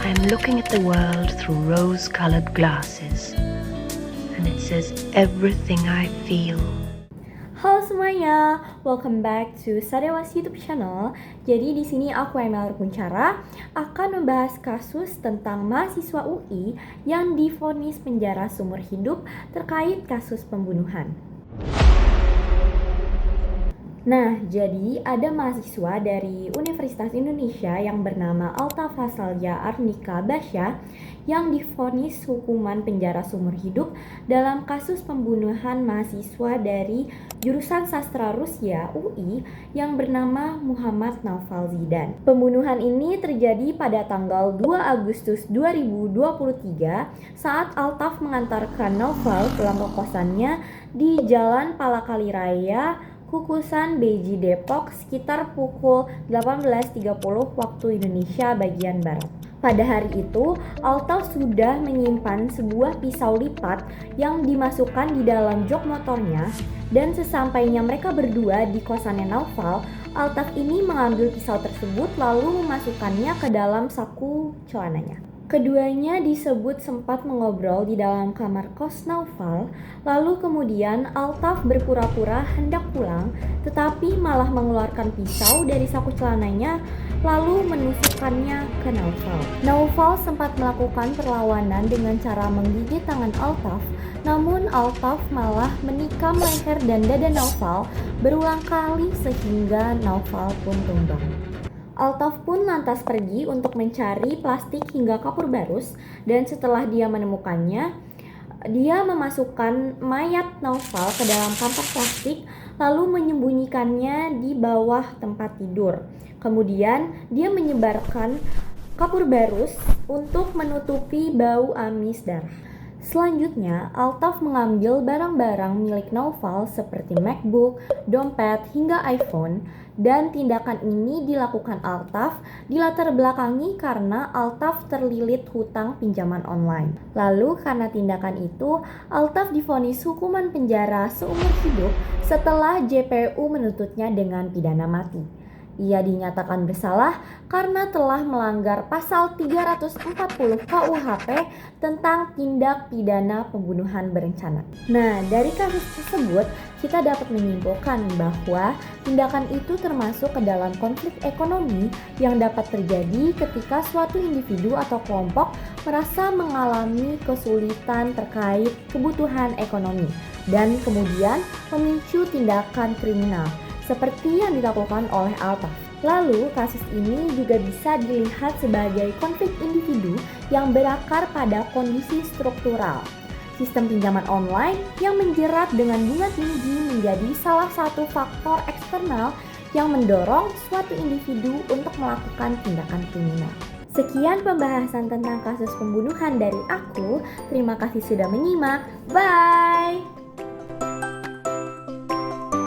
I'm looking at the world through rose-colored glasses, and it says everything I feel. Halo semuanya, welcome back to Sadewas YouTube channel. Jadi di sini aku Emel Kuncara akan membahas kasus tentang mahasiswa UI yang divonis penjara seumur hidup terkait kasus pembunuhan. Nah, jadi ada mahasiswa dari Universitas Indonesia yang bernama Altaf Hasalja Arnika Basya yang divonis hukuman penjara seumur hidup dalam kasus pembunuhan mahasiswa dari jurusan sastra Rusia UI yang bernama Muhammad Naufal Zidan. Pembunuhan ini terjadi pada tanggal 2 Agustus 2023 saat Altaf mengantarkan Naufal pulang ke kosannya di Jalan Palakali Raya, Kukusan Beji Depok sekitar pukul 18.30 waktu Indonesia bagian Barat. Pada hari itu, Altaf sudah menyimpan sebuah pisau lipat yang dimasukkan di dalam jok motornya, dan sesampainya mereka berdua di kosannya Naufal, Altaf ini mengambil pisau tersebut lalu memasukkannya ke dalam saku celananya. Keduanya disebut sempat mengobrol di dalam kamar kos Naufal, lalu kemudian Altaf berpura-pura hendak pulang, tetapi malah mengeluarkan pisau dari saku celananya, lalu menusukkannya ke Naufal. Naufal sempat melakukan perlawanan dengan cara menggigit tangan Altaf, namun Altaf malah menikam leher dan dada Naufal berulang kali sehingga Naufal pun tumbang. Altaf pun lantas pergi untuk mencari plastik hingga kapur barus, dan setelah dia menemukannya, dia memasukkan mayat Naufal ke dalam kantong plastik lalu menyembunyikannya di bawah tempat tidur. Kemudian dia menyebarkan kapur barus untuk menutupi bau amis darah. Selanjutnya, Altaf mengambil barang-barang milik Naufal seperti MacBook, dompet, hingga iPhone, dan tindakan ini dilakukan Altaf dilatar belakangi karena Altaf terlilit hutang pinjaman online. Lalu karena tindakan itu, Altaf divonis hukuman penjara seumur hidup setelah JPU menuntutnya dengan pidana mati. Ia dinyatakan bersalah karena telah melanggar pasal 340 KUHP tentang tindak pidana pembunuhan berencana. Nah, dari kasus tersebut kita dapat menyimpulkan bahwa tindakan itu termasuk ke dalam konflik ekonomi yang dapat terjadi ketika suatu individu atau kelompok merasa mengalami kesulitan terkait kebutuhan ekonomi dan kemudian memicu tindakan kriminal seperti yang dilakukan oleh Altaf. Lalu, kasus ini juga bisa dilihat sebagai konflik individu yang berakar pada kondisi struktural. Sistem pinjaman online yang menjerat dengan bunga tinggi menjadi salah satu faktor eksternal yang mendorong suatu individu untuk melakukan tindakan kriminal. Sekian pembahasan tentang kasus pembunuhan dari aku. Terima kasih sudah menyimak. Bye!